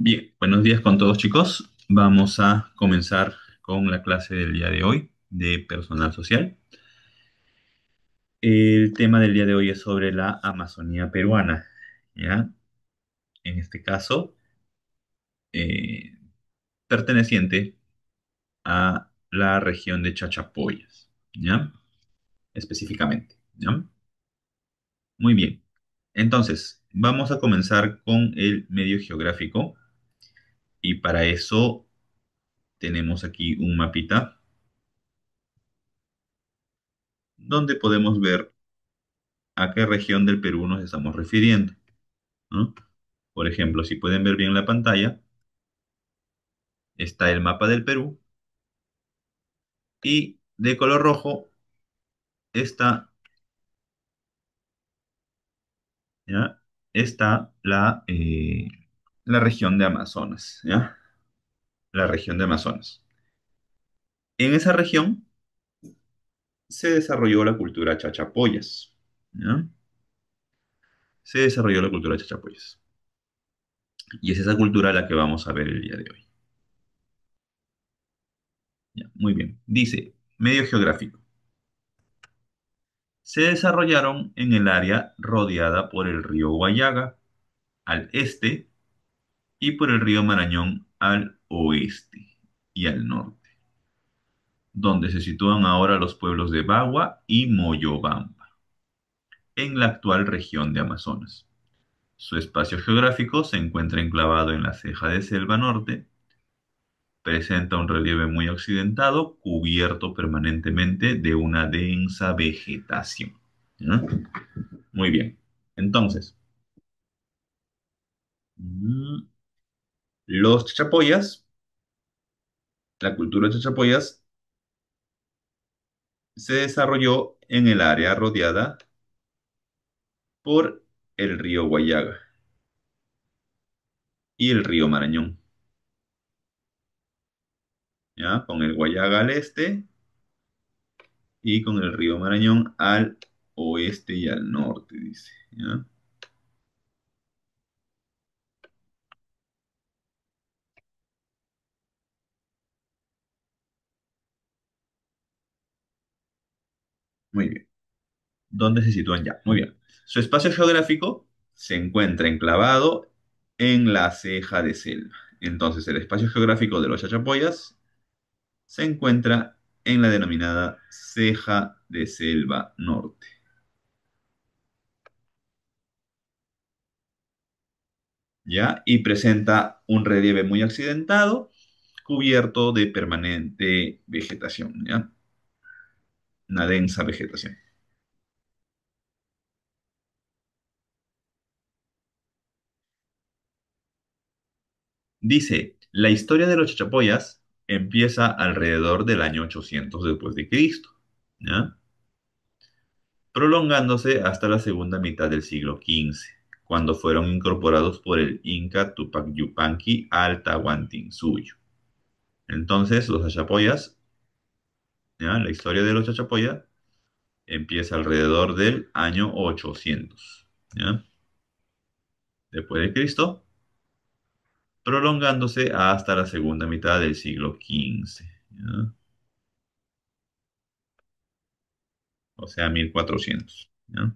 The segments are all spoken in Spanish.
Bien, buenos días con todos chicos. Vamos a comenzar con la clase del día de hoy de personal social. El tema del día de hoy es sobre la Amazonía peruana, ¿ya? En este caso, eh, perteneciente a la región de Chachapoyas, ¿ya? Específicamente, ¿ya? Muy bien. Entonces, vamos a comenzar con el medio geográfico y para eso tenemos aquí un mapita donde podemos ver a qué región del Perú nos estamos refiriendo, ¿no? Por ejemplo, si pueden ver bien la pantalla, está el mapa del Perú y de color rojo está, ¿ya? Está la región de Amazonas, ¿ya? La región de Amazonas. En esa región se desarrolló la cultura chachapoyas, ¿ya? Se desarrolló la cultura chachapoyas. Y es esa cultura la que vamos a ver el día de hoy. ¿Ya? Muy bien. Dice, medio geográfico. Se desarrollaron en el área rodeada por el río Guayaga al este y por el río Marañón al oeste y al norte, donde se sitúan ahora los pueblos de Bagua y Moyobamba, en la actual región de Amazonas. Su espacio geográfico se encuentra enclavado en la ceja de selva norte, presenta un relieve muy accidentado, cubierto permanentemente de una densa vegetación. ¿No? Muy bien. Entonces, mm, los chachapoyas, la cultura de chachapoyas, se desarrolló en el área rodeada por el río Guayaga y el río Marañón, ¿ya? Con el Guayaga al este y con el río Marañón al oeste y al norte, dice, ¿ya? Muy bien. ¿Dónde se sitúan ya? Muy bien. Su espacio geográfico se encuentra enclavado en la ceja de selva. Entonces, el espacio geográfico de los Chachapoyas se encuentra en la denominada ceja de selva norte, ¿ya? Y presenta un relieve muy accidentado, cubierto de permanente vegetación, ¿ya? Una densa vegetación. Dice, la historia de los Chachapoyas empieza alrededor del año 800 después de Cristo, ¿ya? Prolongándose hasta la segunda mitad del siglo XV, cuando fueron incorporados por el Inca Tupac Yupanqui al Tahuantinsuyo. Entonces, los Chachapoyas, ¿ya? La historia de los Chachapoyas empieza alrededor del año 800, ¿ya? Después de Cristo, prolongándose hasta la segunda mitad del siglo XV, ¿ya? O sea, 1400, ¿ya?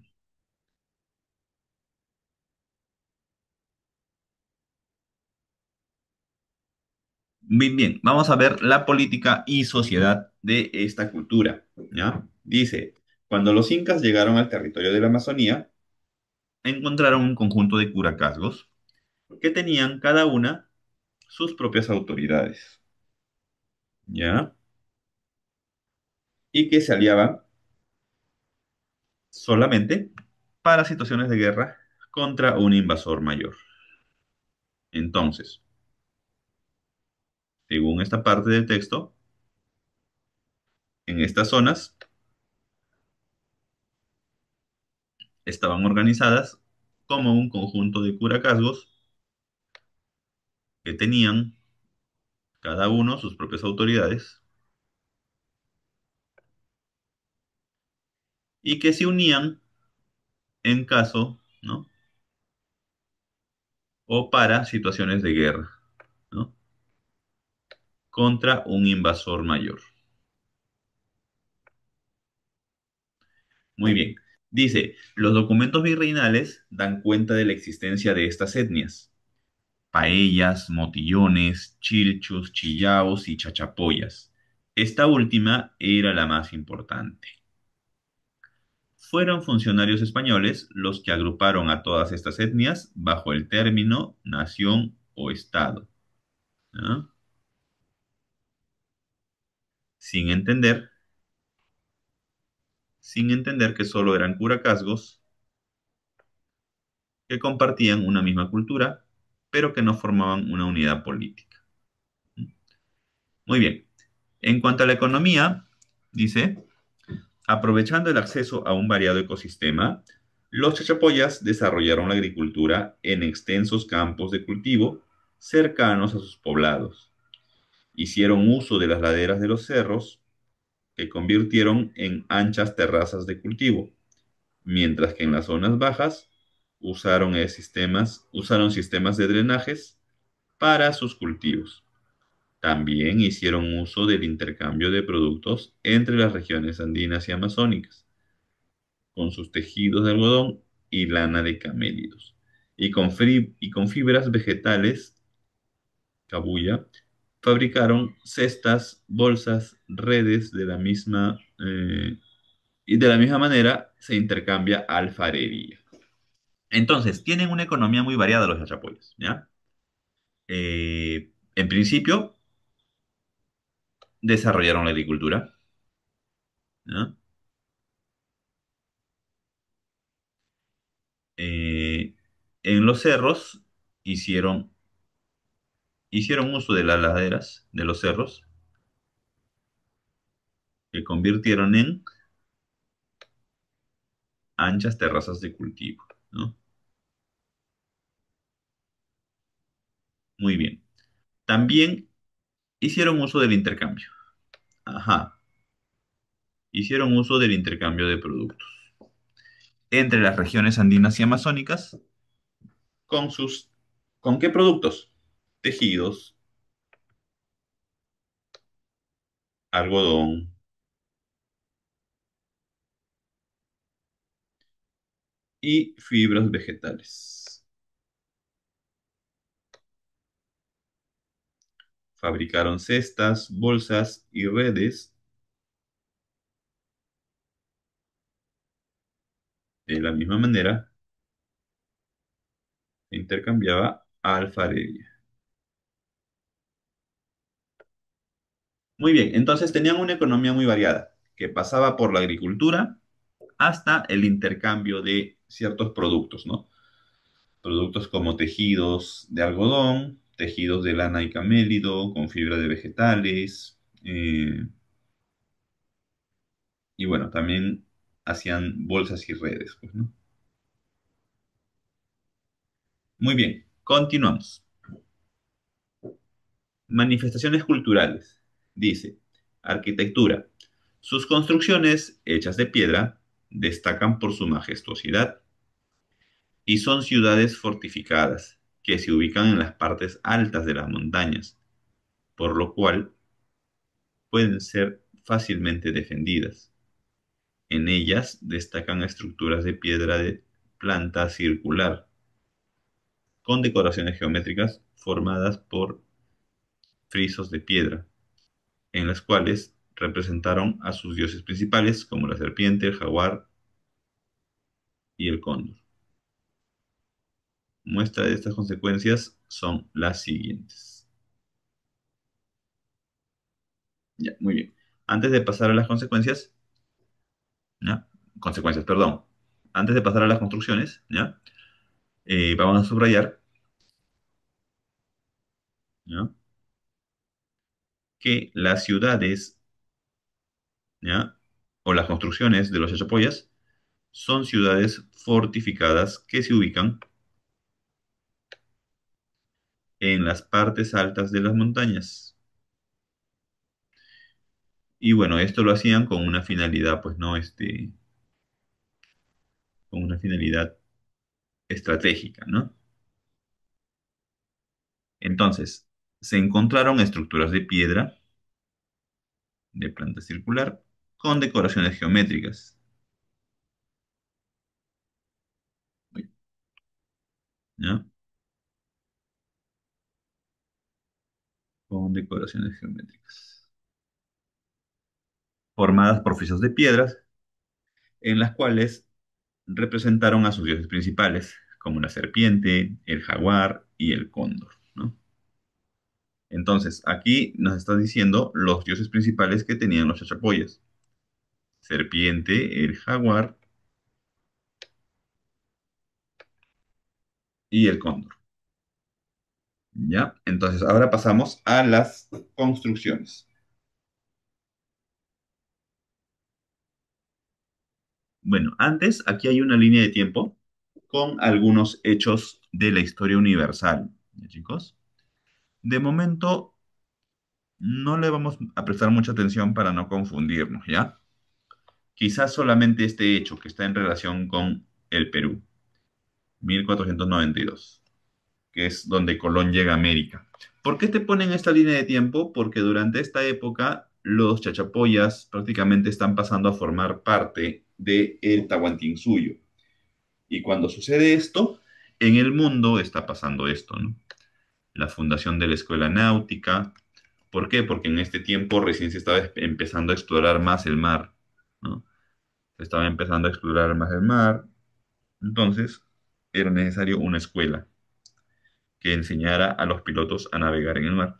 Bien, bien, vamos a ver la política y sociedad de esta cultura, ¿ya? Dice, cuando los incas llegaron al territorio de la Amazonía, encontraron un conjunto de curacazgos que tenían cada una sus propias autoridades, ¿ya? Y que se aliaban solamente para situaciones de guerra contra un invasor mayor. Entonces, según esta parte del texto, en estas zonas estaban organizadas como un conjunto de curacazgos que tenían cada uno sus propias autoridades y que se unían en caso, ¿no? O para situaciones de guerra. contra un invasor mayor. Muy bien. Dice, los documentos virreinales dan cuenta de la existencia de estas etnias: paellas, motillones, chilchos, chillaos y chachapoyas. Esta última era la más importante. Fueron funcionarios españoles los que agruparon a todas estas etnias bajo el término nación o estado, ¿no? Sin entender, sin entender que solo eran curacasgos que compartían una misma cultura, pero que no formaban una unidad política. Muy bien. En cuanto a la economía, dice, aprovechando el acceso a un variado ecosistema, los chachapoyas desarrollaron la agricultura en extensos campos de cultivo cercanos a sus poblados. Hicieron uso de las laderas de los cerros, que convirtieron en anchas terrazas de cultivo, mientras que en las zonas bajas usaron sistemas de drenajes para sus cultivos. También hicieron uso del intercambio de productos entre las regiones andinas y amazónicas, con sus tejidos de algodón y lana de camélidos, y con fibras vegetales, cabuya, fabricaron cestas, bolsas, redes y de la misma manera se intercambia alfarería. Entonces, tienen una economía muy variada los chachapoyas, ¿ya? En principio, desarrollaron la agricultura, ¿ya? Eh, en los cerros hicieron, hicieron uso de las laderas de los cerros, que convirtieron en anchas terrazas de cultivo, ¿no? Muy bien. También hicieron uso del intercambio. Ajá. Hicieron uso del intercambio de productos entre las regiones andinas y amazónicas con sus... ¿Con qué productos? Tejidos, algodón y fibras vegetales. Fabricaron cestas, bolsas y redes. De la misma manera, se intercambiaba alfarería. Muy bien, entonces tenían una economía muy variada, que pasaba por la agricultura hasta el intercambio de ciertos productos, ¿no? Productos como tejidos de algodón, tejidos de lana y camélido, con fibra de vegetales, y bueno, también hacían bolsas y redes, pues, ¿no? Muy bien, continuamos. Manifestaciones culturales. Dice, arquitectura. Sus construcciones, hechas de piedra, destacan por su majestuosidad y son ciudades fortificadas que se ubican en las partes altas de las montañas, por lo cual pueden ser fácilmente defendidas. En ellas destacan estructuras de piedra de planta circular, con decoraciones geométricas formadas por frisos de piedra, en las cuales representaron a sus dioses principales como la serpiente, el jaguar y el cóndor. Muestra de estas consecuencias son las siguientes. Ya, muy bien. Antes de pasar a las consecuencias, ¿ya? Consecuencias, perdón. Antes de pasar a las construcciones, ¿ya? Vamos a subrayar, ¿ya? Que las ciudades, ¿ya? O las construcciones de los chachapoyas son ciudades fortificadas que se ubican en las partes altas de las montañas. Y bueno, esto lo hacían con una finalidad, pues no, con una finalidad estratégica, ¿no? Entonces, Se encontraron estructuras de piedra de planta circular con decoraciones geométricas, ¿ya? Con decoraciones geométricas, formadas por frisos de piedras en las cuales representaron a sus dioses principales, como la serpiente, el jaguar y el cóndor, ¿no? Entonces, aquí nos está diciendo los dioses principales que tenían los chachapoyas: serpiente, el jaguar y el cóndor, ¿ya? Entonces, ahora pasamos a las construcciones. Bueno, antes aquí hay una línea de tiempo con algunos hechos de la historia universal, ¿ya, chicos? De momento no le vamos a prestar mucha atención para no confundirnos, ¿ya? Quizás solamente este hecho que está en relación con el Perú, 1492, que es donde Colón llega a América. ¿Por qué te ponen esta línea de tiempo? Porque durante esta época los chachapoyas prácticamente están pasando a formar parte del Tahuantinsuyo. Y cuando sucede esto, en el mundo está pasando esto, ¿no? La fundación de la escuela náutica. ¿Por qué? Porque en este tiempo recién se estaba empezando a explorar más el mar, ¿no? Se estaba empezando a explorar más el mar, entonces era necesario una escuela que enseñara a los pilotos a navegar en el mar.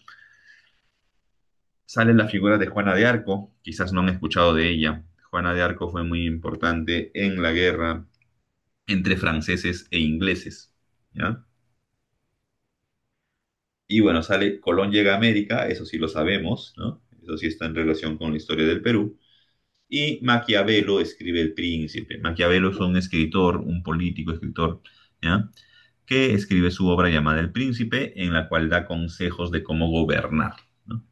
Sale la figura de Juana de Arco, quizás no han escuchado de ella. Juana de Arco fue muy importante en la guerra entre franceses e ingleses, ¿ya? Y bueno, sale Colón llega a América, eso sí lo sabemos, ¿no? Eso sí está en relación con la historia del Perú. Y Maquiavelo escribe El Príncipe. Maquiavelo es un escritor, un político escritor, ¿ya? Que escribe su obra llamada El Príncipe, en la cual da consejos de cómo gobernar, ¿no?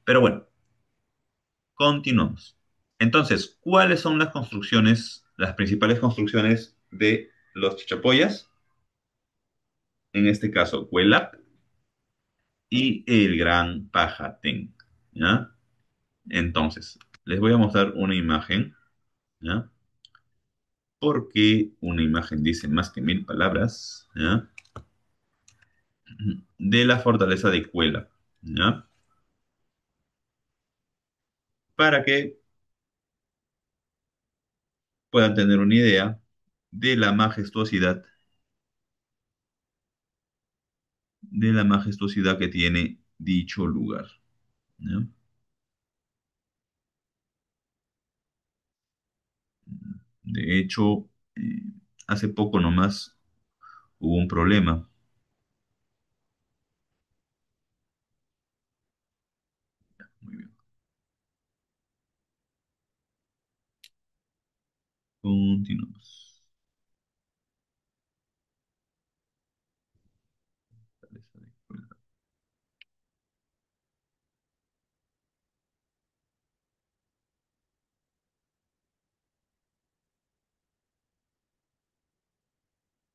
Pero bueno, continuamos. Entonces, ¿cuáles son las construcciones, las principales construcciones de los Chachapoyas? En este caso, Cuelap y el Gran Pajatén, ¿ya? Entonces, les voy a mostrar una imagen, ¿ya? Porque una imagen dice más que mil palabras, ¿ya? De la fortaleza de Cuela, ¿ya? Para que puedan tener una idea de la majestuosidad que tiene dicho lugar, ¿ya? De hecho, hace poco nomás hubo un problema. Muy bien. Continuamos. Fortaleza de Cuela.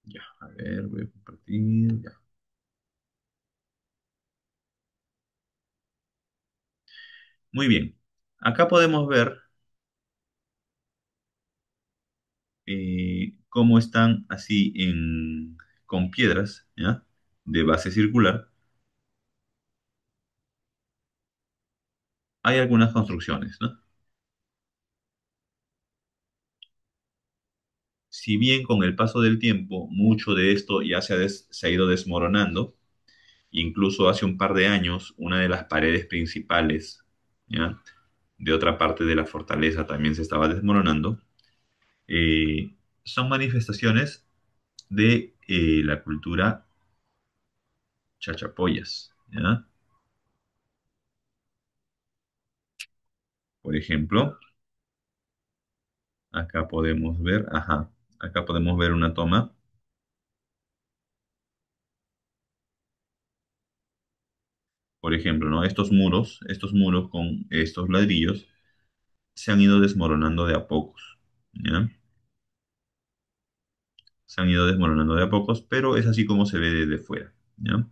Ya, a ver, voy a compartir. Ya. Muy bien. Acá podemos ver cómo están así con piedras, ¿ya? De base circular. Hay algunas construcciones, ¿no? Si bien con el paso del tiempo mucho de esto ya se ha ido desmoronando, incluso hace un par de años una de las paredes principales, ¿ya? De otra parte de la fortaleza también se estaba desmoronando. eh, Son manifestaciones de la cultura chachapoyas, ¿ya? Por ejemplo, acá podemos ver, ajá, acá podemos ver una toma. Por ejemplo, ¿no? Estos muros con estos ladrillos se han ido desmoronando de a pocos, ¿ya? Se han ido desmoronando de a pocos, pero es así como se ve desde fuera, ¿ya?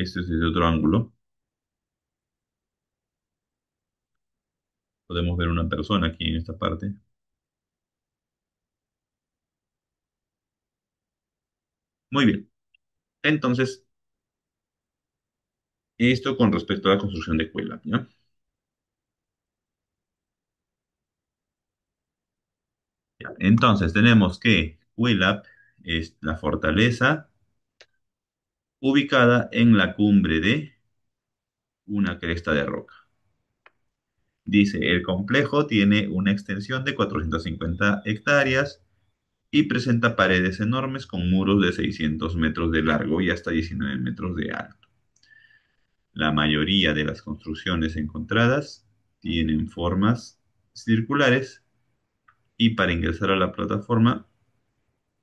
Esto es desde otro ángulo. Podemos ver una persona aquí en esta parte. Muy bien. Entonces, esto con respecto a la construcción de Cuela, ¿ya? Ya. Entonces, tenemos que Cuelap es la fortaleza ubicada en la cumbre de una cresta de roca. Dice, el complejo tiene una extensión de 450 hectáreas y presenta paredes enormes con muros de 600 metros de largo y hasta 19 metros de alto. La mayoría de las construcciones encontradas tienen formas circulares y para ingresar a la plataforma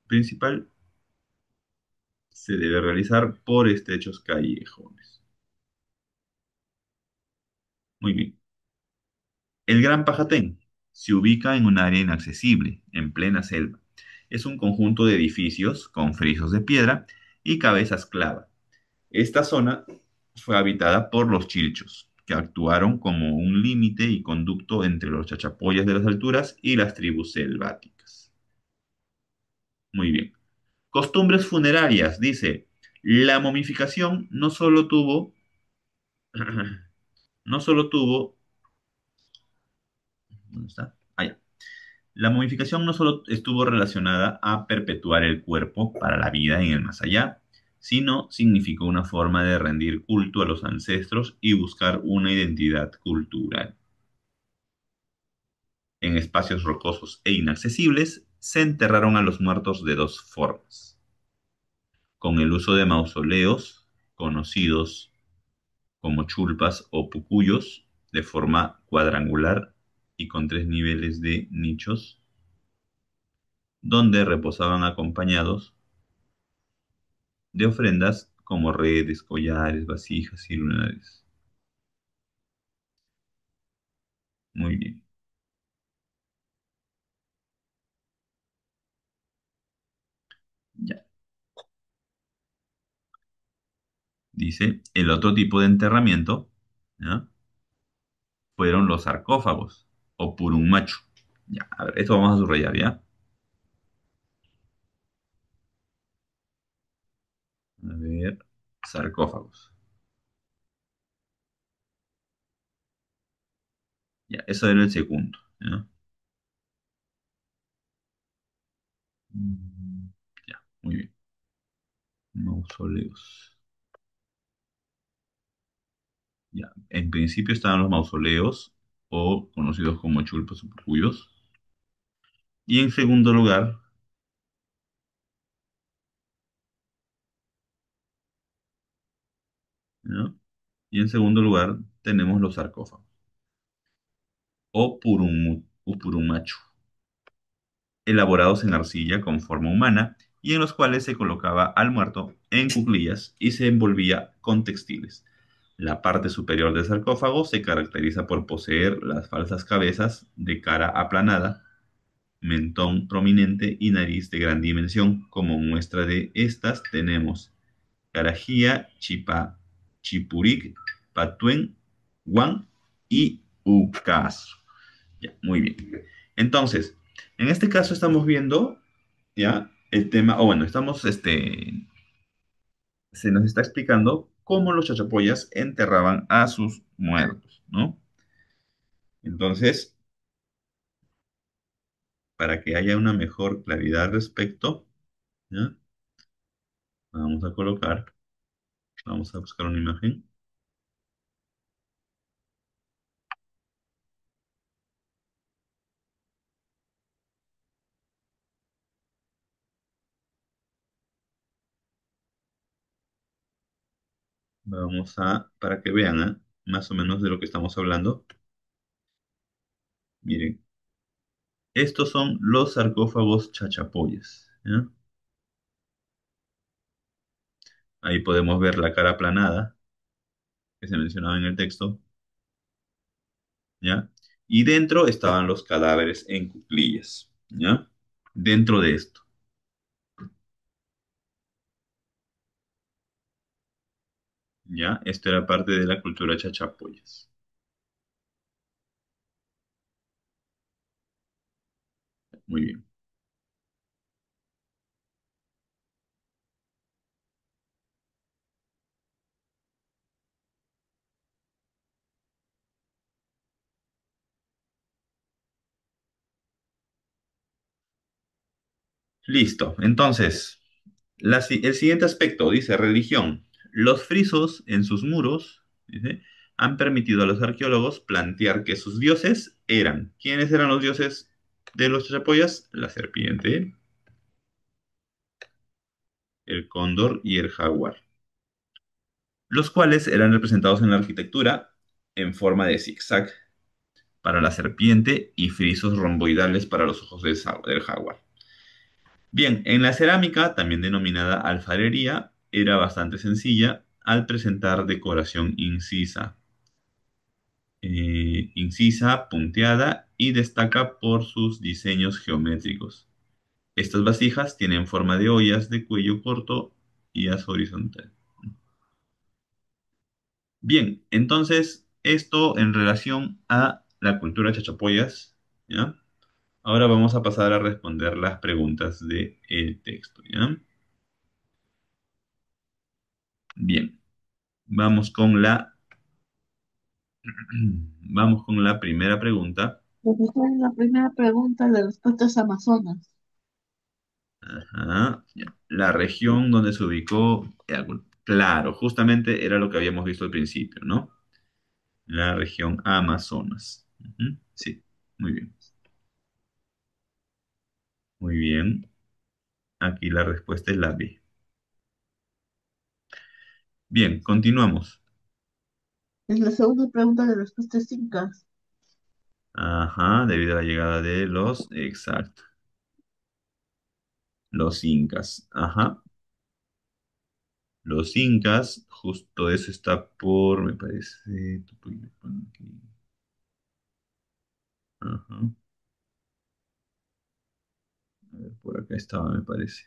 principal se debe realizar por estrechos callejones. Muy bien. El Gran Pajatén se ubica en un área inaccesible, en plena selva. Es un conjunto de edificios con frisos de piedra y cabezas clava. Esta zona fue habitada por los chilchos, que actuaron como un límite y conducto entre los chachapoyas de las alturas y las tribus selváticas. Muy bien. Costumbres funerarias, dice, la momificación no solo tuvo, ¿dónde está? Ah, ya. La momificación no solo estuvo relacionada a perpetuar el cuerpo para la vida en el más allá, sino significó una forma de rendir culto a los ancestros y buscar una identidad cultural. En espacios rocosos e inaccesibles, se enterraron a los muertos de dos formas, con el uso de mausoleos, conocidos como chulpas o pucuyos, de forma cuadrangular y con tres niveles de nichos, donde reposaban acompañados de ofrendas como redes, collares, vasijas y lunares. Muy bien. Ya. Dice, el otro tipo de enterramiento, ¿ya? Fueron los sarcófagos o purummachu. Ya, a ver, esto vamos a subrayar, ¿ya? A ver, sarcófagos. Ya, eso era el segundo, ¿ya? Mm, Ya, muy bien. Mausoleos. Ya, en principio estaban los mausoleos o conocidos como chulpas o purpuyos. Y en segundo lugar, ¿ya? Y en segundo lugar tenemos los sarcófagos o purumachu, elaborados en arcilla con forma humana y en los cuales se colocaba al muerto en cuclillas y se envolvía con textiles. La parte superior del sarcófago se caracteriza por poseer las falsas cabezas de cara aplanada, mentón prominente y nariz de gran dimensión. Como muestra de estas tenemos Carajía, Chipuric, Patuen, Guan y Ucaso. Ya, muy bien. Entonces, en este caso estamos viendo ya el tema, o bueno, se nos está explicando cómo los chachapoyas enterraban a sus muertos, ¿no? Entonces, para que haya una mejor claridad al respecto, ¿ya? Vamos a colocar, vamos a buscar una imagen, para que vean, más o menos de lo que estamos hablando. Miren, estos son los sarcófagos chachapoyas, ¿ya? Ahí podemos ver la cara aplanada que se mencionaba en el texto, ¿ya? Y dentro estaban los cadáveres en cuclillas, ¿ya? Dentro de esto. ¿ya? Esto era parte de la cultura chachapoyas. Muy bien. Listo. Entonces, el siguiente aspecto dice religión. Los frisos en sus muros, dice, han permitido a los arqueólogos plantear que sus dioses eran. ¿Quiénes eran los dioses de los chachapoyas? La serpiente, el cóndor y el jaguar, los cuales eran representados en la arquitectura en forma de zigzag para la serpiente y frisos romboidales para los ojos del jaguar. Bien, en la cerámica, también denominada alfarería, era bastante sencilla al presentar decoración incisa, punteada y destaca por sus diseños geométricos. Estas vasijas tienen forma de ollas de cuello corto y haz horizontal. Bien, entonces esto en relación a la cultura chachapoyas, ¿ya? Ahora vamos a pasar a responder las preguntas del texto, ¿ya? Bien, vamos con vamos con la primera pregunta. Profesor, la primera pregunta, la respuesta es Amazonas. Ajá, ya. La región donde se ubicó, ya, claro, justamente era lo que habíamos visto al principio, ¿no? La región Amazonas. Ujú, sí, muy bien, muy bien. Aquí la respuesta es la B. Bien, continuamos. En la segunda pregunta, la respuesta es Incas. Ajá, debido a la llegada de exacto, los incas. Ajá, los incas, justo eso está por, me parece, ajá, a ver, por acá estaba, me parece.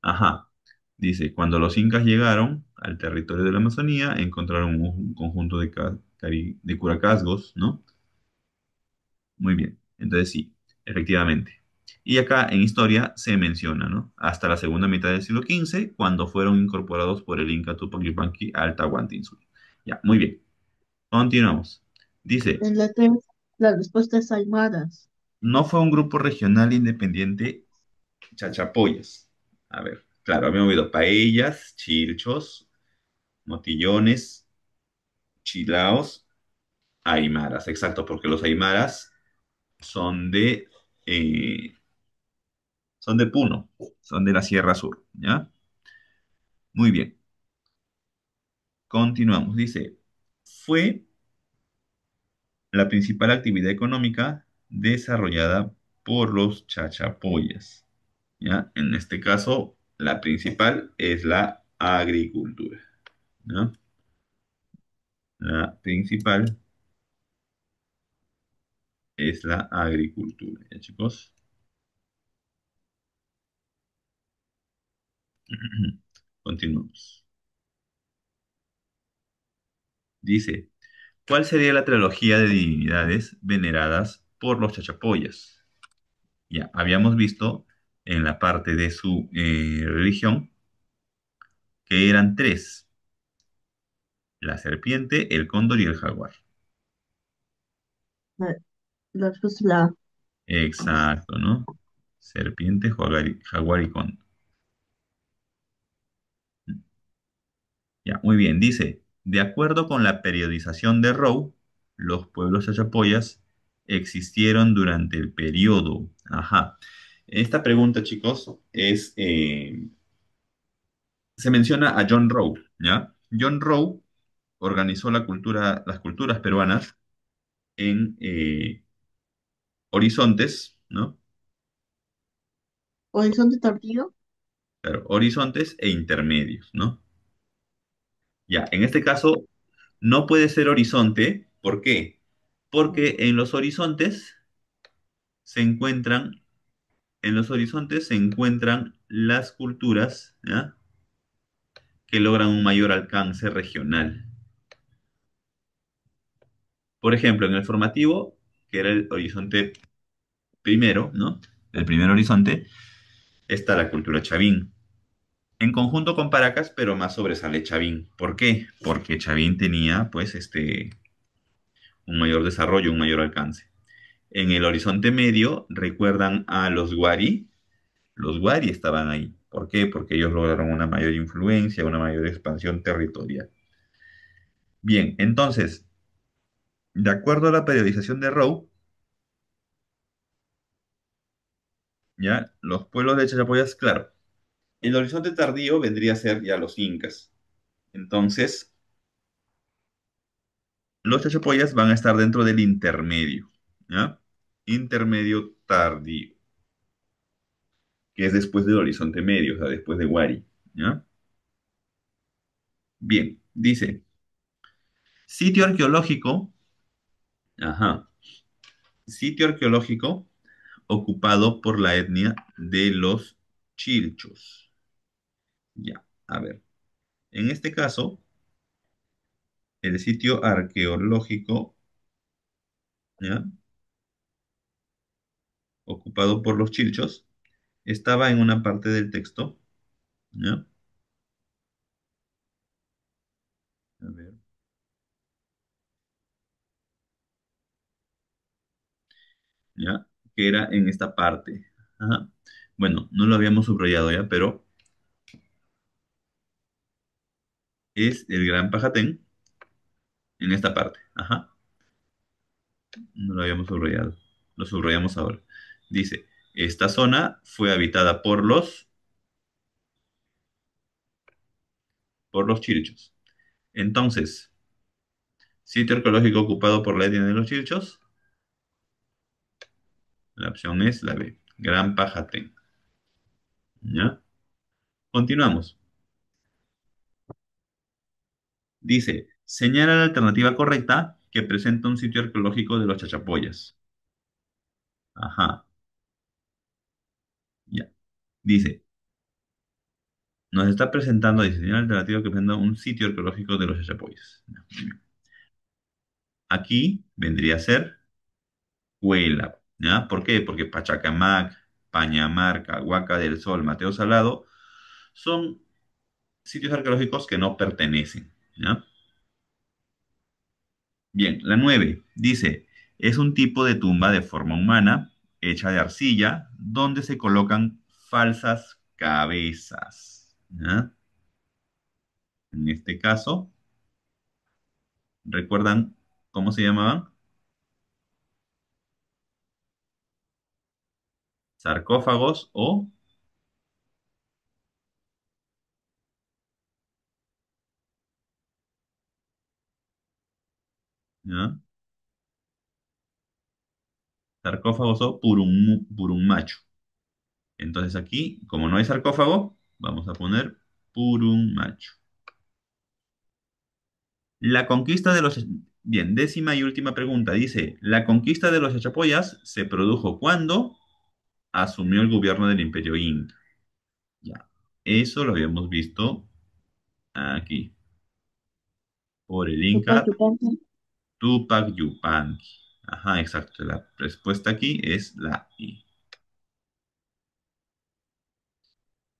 Ajá, dice, cuando los incas llegaron al territorio de la Amazonía, encontraron un conjunto de curacazgos, ¿no? Muy bien, entonces sí, efectivamente. Y acá en historia se menciona, ¿no? Hasta la segunda mitad del siglo XV, cuando fueron incorporados por el Inca Tupac Yupanqui al Tahuantinsuyo. Ya, muy bien. Continuamos. Dice, En la tres, la respuesta es Aymaras. no fue un grupo regional independiente chachapoyas. A ver, claro, habíamos oído paellas, chilchos, motillones, chilaos, aymaras. Exacto, porque los aymaras son eh, son de Puno, son de la Sierra Sur, ¿ya? Muy bien, continuamos. Dice, fue la principal actividad económica desarrollada por los chachapoyas, ¿ya? En este caso, la principal es la agricultura, ¿no? La principal es la agricultura, ¿ya, chicos? Continuamos. Dice, ¿cuál sería la trilogía de divinidades veneradas por los chachapoyas? Ya, habíamos visto en la parte de su religión que eran tres, la serpiente, el cóndor y el jaguar. La, la respuesta es la Exacto, ¿no? Serpiente, jaguar y cóndor. Ya, muy bien, dice, de acuerdo con la periodización de Rowe, los pueblos chachapoyas existieron durante el periodo. Ajá. Esta pregunta, chicos, se menciona a John Rowe, ¿ya? John Rowe organizó las culturas peruanas en horizontes, ¿no? Horizonte Tardío. Claro, horizontes e intermedios, ¿no? Ya, en este caso no puede ser horizonte, ¿por qué? Porque en los horizontes se encuentran las culturas, ¿ya? que logran un mayor alcance regional. Por ejemplo, en el formativo, que era el horizonte primero, ¿no? El primer horizonte, está la cultura chavín. En conjunto con Paracas, pero más sobresale Chavín. ¿Por qué? Porque Chavín tenía, pues, un mayor desarrollo, un mayor alcance. En el horizonte medio, ¿recuerdan a los Wari? Los Wari estaban ahí. ¿Por qué? Porque ellos lograron una mayor influencia, una mayor expansión territorial. Bien, entonces, de acuerdo a la periodización de Rowe, ya, los pueblos de Chachapoyas, claro, el horizonte tardío vendría a ser ya los incas. Entonces, los Chachapoyas van a estar dentro del intermedio, ¿ya? Intermedio tardío, que es después del horizonte medio, o sea, después de Wari, ¿ya? Bien, dice, sitio arqueológico, ajá, sitio arqueológico ocupado por la etnia de los Chilchos. Ya, a ver, en este caso, el sitio arqueológico, ¿ya? Ocupado por los Chilchos estaba en una parte del texto, ¿ya? A ver, ¿ya? Que era en esta parte. Ajá. Bueno, no lo habíamos subrayado ya, pero es el Gran Pajatén en esta parte. Ajá. No lo habíamos subrayado. Lo subrayamos ahora. Dice, esta zona fue habitada por los Chilchos. Entonces, sitio arqueológico ocupado por la etnia de los Chilchos. La opción es la B, Gran Pajatén. ¿Ya? Continuamos. Dice, señala la alternativa correcta que presenta un sitio arqueológico de los Chachapoyas. Ajá, ya. Dice, nos está presentando, dice, señala la alternativa que presenta un sitio arqueológico de los Chachapoyas. Ya, muy bien. Aquí vendría a ser Huela, ¿ya? ¿Por qué? Porque Pachacamac, Pañamarca, Huaca del Sol, Mateo Salado son sitios arqueológicos que no pertenecen, ¿ya? Bien, la 9 dice, es un tipo de tumba de forma humana, hecha de arcilla, donde se colocan falsas cabezas, ¿ya? En este caso, ¿recuerdan cómo se llamaban? Sarcófagos o, ¿ya? Sarcófagos o purummacho. Entonces aquí, como no hay sarcófago, vamos a poner purummacho. La conquista de los... Bien, décima y última pregunta. Dice, la conquista de los Chachapoyas se produjo cuando asumió el gobierno del Imperio Inca. Ya, eso lo habíamos visto aquí, por el Tupac Inca Yupanqui. Tupac Yupanqui. Ajá, exacto. La respuesta aquí es la I.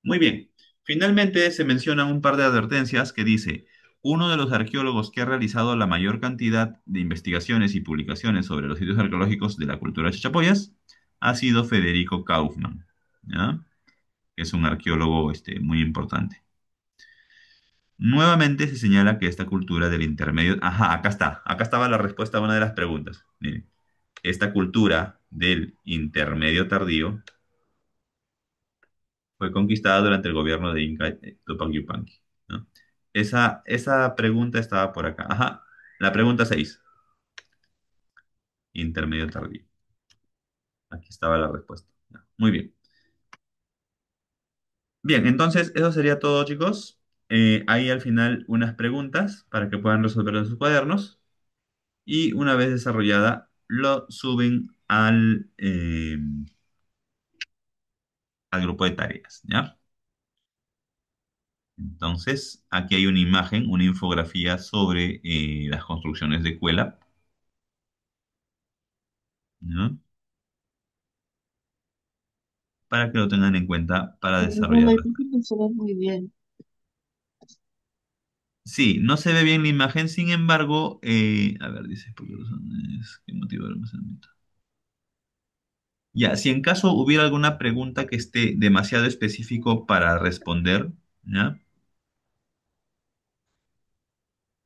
Muy bien. Finalmente se mencionan un par de advertencias que dice, uno de los arqueólogos que ha realizado la mayor cantidad de investigaciones y publicaciones sobre los sitios arqueológicos de la cultura de Chachapoyas ha sido Federico Kaufmann, ¿ya? Que es un arqueólogo muy importante. Nuevamente se señala que esta cultura del intermedio, ajá, acá está, acá estaba la respuesta a una de las preguntas. Miren, esta cultura del intermedio tardío fue conquistada durante el gobierno de Inca Tupac Yupanqui, ¿no? Esa pregunta estaba por acá. Ajá, la pregunta 6, intermedio tardío. Aquí estaba la respuesta. Ya, muy bien. Bien, entonces eso sería todo, chicos. Hay al final unas preguntas para que puedan resolver en sus cuadernos. Y una vez desarrollada, lo suben al grupo de tareas, ¿ya? Entonces, aquí hay una imagen, una infografía sobre las construcciones de Cuela, ¿no? Para que lo tengan en cuenta para No, la desarrollarlas. imagen no se ve muy bien. Sí, no se ve bien la imagen, sin embargo, a ver, dice, ¿por qué razones? ¿Qué motivo del almacenamiento? Ya, si en caso hubiera alguna pregunta que esté demasiado específico para responder, ¿ya?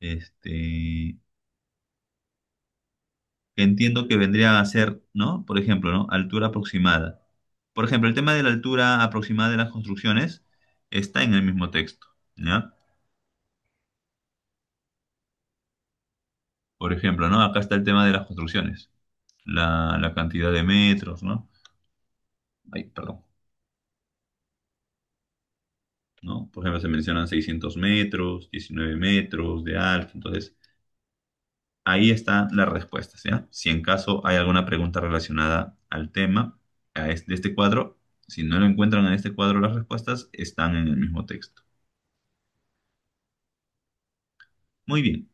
Este, entiendo que vendría a ser, ¿no? Por ejemplo, ¿no? Altura aproximada. Por ejemplo, el tema de la altura aproximada de las construcciones está en el mismo texto, ¿ya? Por ejemplo, ¿no? Acá está el tema de las construcciones, la cantidad de metros, ¿no? Ay, perdón, ¿no? Por ejemplo, se mencionan 600 metros, 19 metros de alto, entonces ahí están las respuestas, ¿ya? Si en caso hay alguna pregunta relacionada al tema de este cuadro, si no lo encuentran en este cuadro las respuestas, están en el mismo texto. Muy bien.